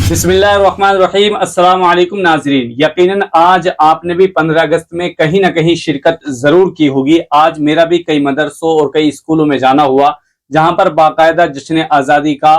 बिस्मिल्लाहिर्रहमानिर्रहीम। अस्सलाम वालेकुम नाज़रीन। यकीनन आज आपने भी 15 अगस्त में कहीं ना कहीं शिरकत जरूर की होगी। आज मेरा भी कई मदरसों और कई स्कूलों में जाना हुआ, जहां पर बाकायदा जश्न आज़ादी का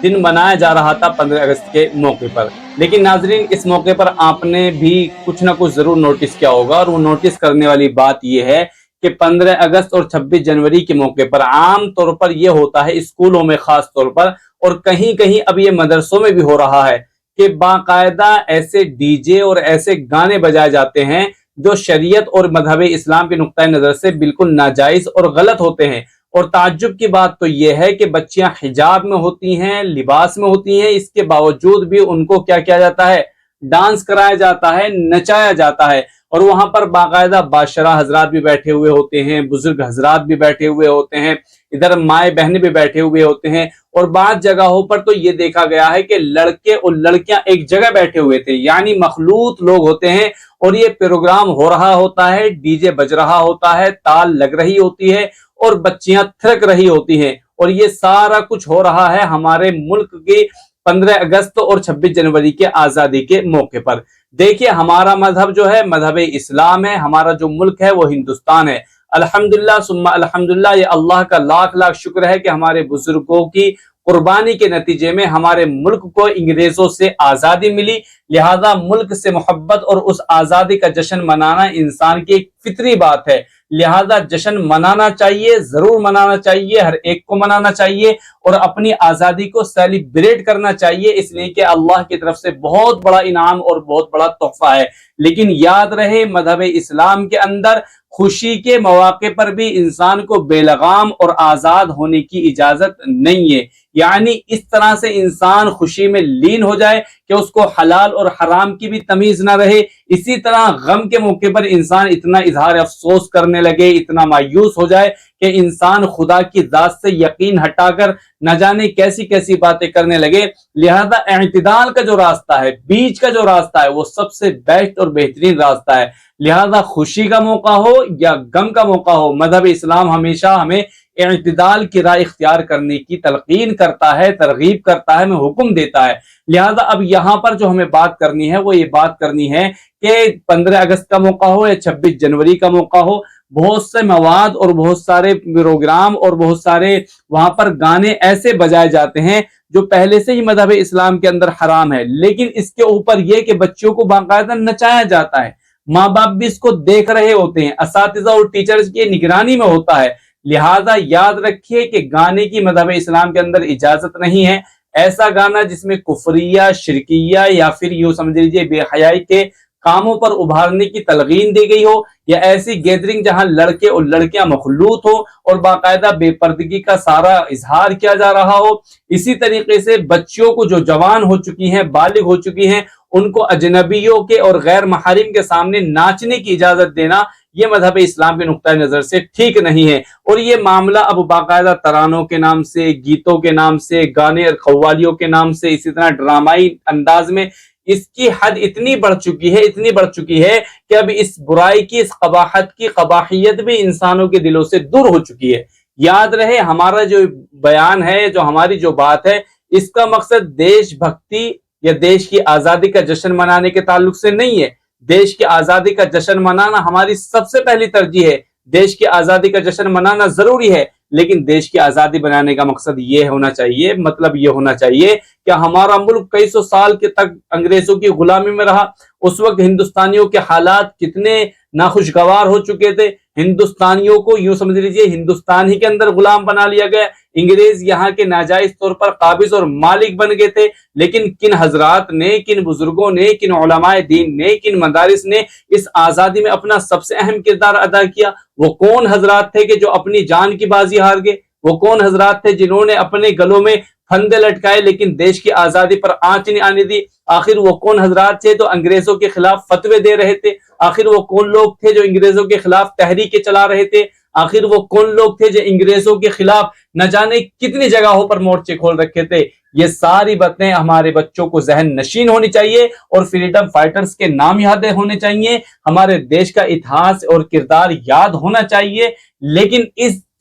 दिन मनाया जा रहा था 15 अगस्त के मौके पर। लेकिन नाजरीन, इस मौके पर आपने भी कुछ ना कुछ जरूर नोटिस किया होगा, और वो नोटिस करने वाली बात यह है कि 15 अगस्त और 26 जनवरी के मौके पर आम तौर पर यह होता है स्कूलों में खास तौर पर, और कहीं कहीं अब ये मदरसों में भी हो रहा है कि बाकायदा ऐसे डीजे और ऐसे गाने बजाए जाते हैं जो शरीयत और मजहब इस्लाम के नुक्ता नजर से बिल्कुल नाजायज और गलत होते हैं। और ताज्जुब की बात तो यह है कि बच्चियां हिजाब में होती हैं, लिबास में होती हैं, इसके बावजूद भी उनको क्या किया जाता है, डांस कराया जाता है, नचाया जाता है। और वहां पर बाकायदा बादशाह हजरात भी बैठे हुए होते हैं, बुजुर्ग हजरात भी बैठे हुए होते हैं, इधर माए बहन भी बैठे हुए होते हैं। और बाद जगहों पर तो ये देखा गया है कि लड़के और लड़कियां एक जगह बैठे हुए थे, यानी मखलूत लोग होते हैं, और ये प्रोग्राम हो रहा होता है, डीजे बज रहा होता है, ताल लग रही होती है और बच्चियां थिरक रही होती हैं। और ये सारा कुछ हो रहा है हमारे मुल्क के 15 अगस्त और 26 जनवरी के आजादी के मौके पर। देखिए, हमारा मजहब जो है मजहब इस्लाम है, हमारा जो मुल्क है वो हिंदुस्तान है। अल्हम्दुलिल्लाह सुम्मा अल्हम्दुलिल्लाह, ये अल्लाह का लाख लाख शुक्र है कि हमारे बुजुर्गों की कुर्बानी के नतीजे में हमारे मुल्क को अंग्रेजों से आजादी मिली। लिहाजा मुल्क से मोहब्बत और उस आजादी का जश्न मनाना इंसान की एक फितरी बात है। लिहाजा जश्न मनाना चाहिए, जरूर मनाना चाहिए, हर एक को मनाना चाहिए और अपनी आजादी को सेलिब्रेट करना चाहिए, इसलिए कि अल्लाह की तरफ से बहुत बड़ा इनाम और बहुत बड़ा तोहफा है। लेकिन याद रहे, मजहब इस्लाम के अंदर खुशी के मौके पर भी इंसान को बेलगाम और आजाद होने की इजाजत नहीं है। यानी इस तरह से इंसान खुशी में लीन हो जाए कि उसको हलाल और हराम की भी तमीज ना रहे। इसी तरह गम के मौके पर इंसान इतना इजहार अफसोस करने लगे, इतना मायूस हो जाए कि इंसान खुदा की जात से यकीन हटाकर न जाने कैसी कैसी बातें करने लगे। लिहाजा एतदाल का जो रास्ता है, बीच का जो रास्ता है, वो सबसे बेस्ट और बेहतरीन रास्ता है। लिहाजा खुशी का मौका हो या गम का मौका हो, मजहब इस्लाम हमेशा हमें इत्तिदाल की राह इख्तियार करने की तलकीन करता है, तरगीब करता है, हमें हुक्म देता है। लिहाजा अब यहाँ पर जो हमें बात करनी है वो ये बात करनी है कि 15 अगस्त का मौका हो या 26 जनवरी का मौका हो, बहुत से मवाद और बहुत सारे प्रोग्राम और बहुत सारे वहां पर गाने ऐसे बजाए जाते हैं जो पहले से ही मजहब इस्लाम के अंदर हराम है। लेकिन इसके ऊपर यह कि बच्चों को बाकायदा नचाया जाता है, माँ बाप भी इसको देख रहे होते हैं, असातिज़ा और टीचर्स की निगरानी में होता है। लिहाजा याद रखिए कि गाने की मजहब इस्लाम के अंदर इजाजत नहीं है। ऐसा गाना जिसमें कुफरिया, शिरकिया या फिर यूं समझ लीजिए बेहयाई के कामों पर उभारने की तलकीन दी गई हो, या ऐसी गैदरिंग जहां लड़के और लड़कियां मखलूत हो और बाकायदा बेपर्दगी का सारा इजहार किया जा रहा हो। इसी तरीके से बच्चियों को जो जवान हो चुकी हैं, बालिग हो चुकी हैं, उनको अजनबियों के और गैर महरिम के सामने नाचने की इजाजत देना, ये मजहब इस्लाम के नुक्ता नजर से ठीक नहीं है। और ये मामला अब बाकायदा तरानों के नाम से, गीतों के नाम से, गाने और कव्वालियों के नाम से, इसी तरह ड्रामाई अंदाज में इसकी हद इतनी बढ़ चुकी है, इतनी बढ़ चुकी है कि अब इस बुराई की, इस कबाहत की कबाहियत भी इंसानों के दिलों से दूर हो चुकी है। याद रहे, हमारा जो बयान है, जो हमारी जो बात है, इसका मकसद देशभक्ति या देश की आजादी का जश्न मनाने के ताल्लुक से नहीं है। देश की आजादी का जश्न मनाना हमारी सबसे पहली तरजीह है। देश की आजादी का जश्न मनाना जरूरी है, लेकिन देश की आजादी बनाने का मकसद ये होना चाहिए, मतलब ये होना चाहिए कि हमारा मुल्क कई सौ साल के तक अंग्रेजों की गुलामी में रहा। उस वक्त हिंदुस्तानियों के हालात कितने नाखुशगवार हो चुके थे। हिंदुस्तानियों को यूं समझ लीजिए हिंदुस्तान ही के अंदर गुलाम बना लिया गया। अंग्रेज यहाँ के नाजायज तौर पर काबिज और मालिक बन गए थे। लेकिन किन हजरात ने, किन बुजुर्गों ने, किन उलमाए दीन ने, किन मदारिस ने इस आजादी में अपना सबसे अहम किरदार अदा किया? वो कौन हजरात थे कि जो अपनी जान की बाजी हार गए? वो कौन हजरात थे जिन्होंने अपने गलों में फंदे लटकाए लेकिन देश की आजादी पर आंच नहीं आने दी? आखिर वो कौन हजरात थे जो अंग्रेजों के खिलाफ फतवे दे रहे थे? आखिर वो कौन लोग थे जो अंग्रेजों के खिलाफ तहरीकें चला रहे थे? आखिर वो कौन लोग थे जो अंग्रेजों के खिलाफ न जाने कितनी जगहों पर मोर्चे खोल रखे थे? ये सारी बातें हमारे बच्चों को जहन नशीन होनी चाहिए और फ्रीडम फाइटर्स के नाम याद होने चाहिए, हमारे देश का इतिहास और किरदार याद होना चाहिए। लेकिन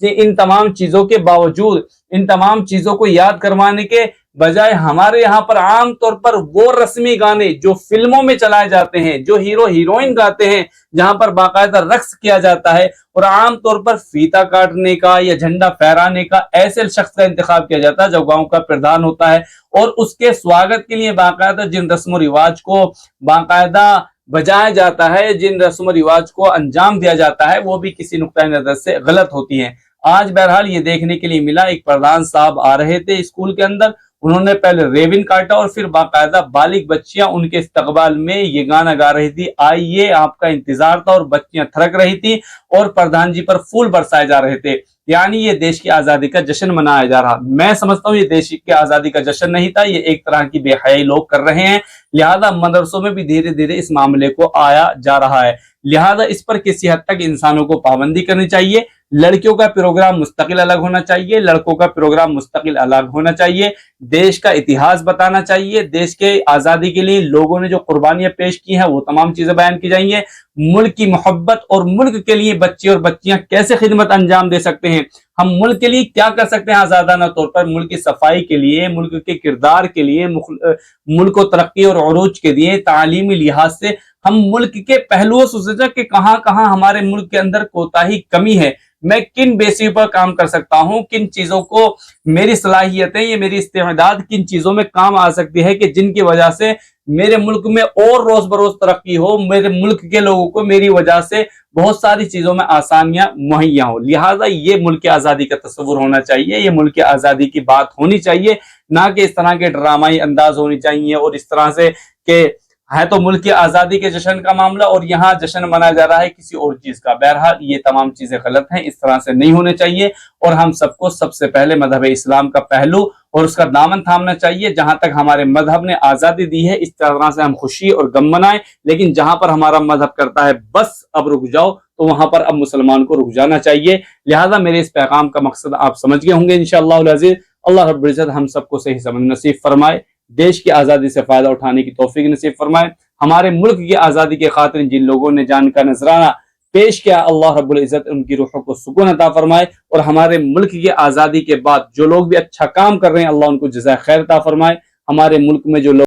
इन तमाम चीजों के बावजूद, इन तमाम चीजों को याद करवाने के बजाय हमारे यहाँ पर आम तौर पर वो रस्मी गाने जो फिल्मों में चलाए जाते हैं, जो हीरो हीरोइन गाते हैं, जहां पर बाकायदा रक्स किया जाता है और आम तौर पर फीता काटने का या झंडा फहराने का ऐसे शख्स का इंतखाब किया जाता है जो गांव का प्रधान होता है, और उसके स्वागत के लिए बाकायदा जिन रस्म रिवाज को बाकायदा बजाया जाता है, जिन रस्म रिवाज को अंजाम दिया जाता है, वो भी किसी नुक्ता नजर से गलत होती हैं। आज बहरहाल ये देखने के लिए मिला, एक प्रधान साहब आ रहे थे स्कूल के अंदर, उन्होंने पहले रेविन काटा और फिर बाकायदा बालिग बच्चियां उनके इस्तकबाल में ये गाना गा रही थी, आइए आपका इंतजार था, और बच्चियां थरक रही थी और प्रधान जी पर फूल बरसाए जा रहे थे। यानी ये देश की आजादी का जश्न मनाया जा रहा। मैं समझता हूँ ये देश की आजादी का जश्न नहीं था, ये एक तरह की बेहयाई लोग कर रहे हैं। लिहाजा मदरसों में भी धीरे धीरे इस मामले को आया जा रहा है। लिहाजा इस पर किसी हद तक इंसानों को पाबंदी करनी चाहिए। लड़कियों का प्रोग्राम मुस्तकिल अलग होना चाहिए, लड़कों का प्रोग्राम मुस्तकिल अलग होना चाहिए। देश का इतिहास बताना चाहिए, देश के आजादी के लिए लोगों ने जो कुर्बानियां पेश की हैं वो तमाम चीजें बयान की जाएंगी। मुल्क की मोहब्बत और मुल्क के लिए बच्चे और बच्चियां कैसे खिदमत अंजाम दे सकते हैं, हम मुल्क के लिए क्या कर सकते हैं आजादाना तौर पर, मुल्क की सफाई के लिए, मुल्क के किरदार के लिए, मुल्क को तरक्की और उरूज के लिए, तालीमी लिहाज से हम मुल्क के पहलुओं से सोचा कि कहां कहां हमारे मुल्क के अंदर कोताही कमी है, मैं किन बेसिस पर काम कर सकता हूं, किन चीजों को मेरी सलाहियतें, ये मेरी इस्तेदाद किन चीजों में काम आ सकती है कि जिनकी वजह से मेरे मुल्क में और रोज बरोज तरक्की हो, मेरे मुल्क के लोगों को मेरी वजह से बहुत सारी चीजों में आसानियां मुहैया हो। लिहाजा ये मुल्क की आजादी का तस्वुर होना चाहिए, ये मुल्क की आजादी की बात होनी चाहिए, ना कि इस तरह के ड्रामाई अंदाज होनी चाहिए और इस तरह से कि है तो मुल्क की आजादी के जश्न का मामला और यहाँ जश्न मनाया जा रहा है किसी और चीज का। बहरहाल ये तमाम चीजें गलत हैं, इस तरह से नहीं होने चाहिए और हम सबको सबसे पहले मजहब इस्लाम का पहलू और उसका दामन थामना चाहिए। जहां तक हमारे मजहब ने आजादी दी है इस तरह से हम खुशी और गम मनाएं, लेकिन जहां पर हमारा मजहब करता है बस अब रुक जाओ, तो वहां पर अब मुसलमान को रुक जाना चाहिए। लिहाजा मेरे इस पैगाम का मकसद आप समझ गए होंगे इंशाअल्लाह अज़ीज़। अल्लाह रब्बुल इज्जत हम सबको सही समझ नसीब फरमाए, देश की आजादी से फायदा उठाने की तौफीक नसीब फरमाए। हमारे मुल्क की आजादी के खातिर जिन लोगों ने जान का नजराना पेश किया, अल्लाह रब्बुल इज्जत उनकी रूहों को सुकून अता फरमाए और हमारे मुल्क की आजादी के बाद जो लोग भी अच्छा काम कर रहे हैं अल्लाह उनको जज़ाए खैर अता फरमाए। हमारे मुल्क में जो लोग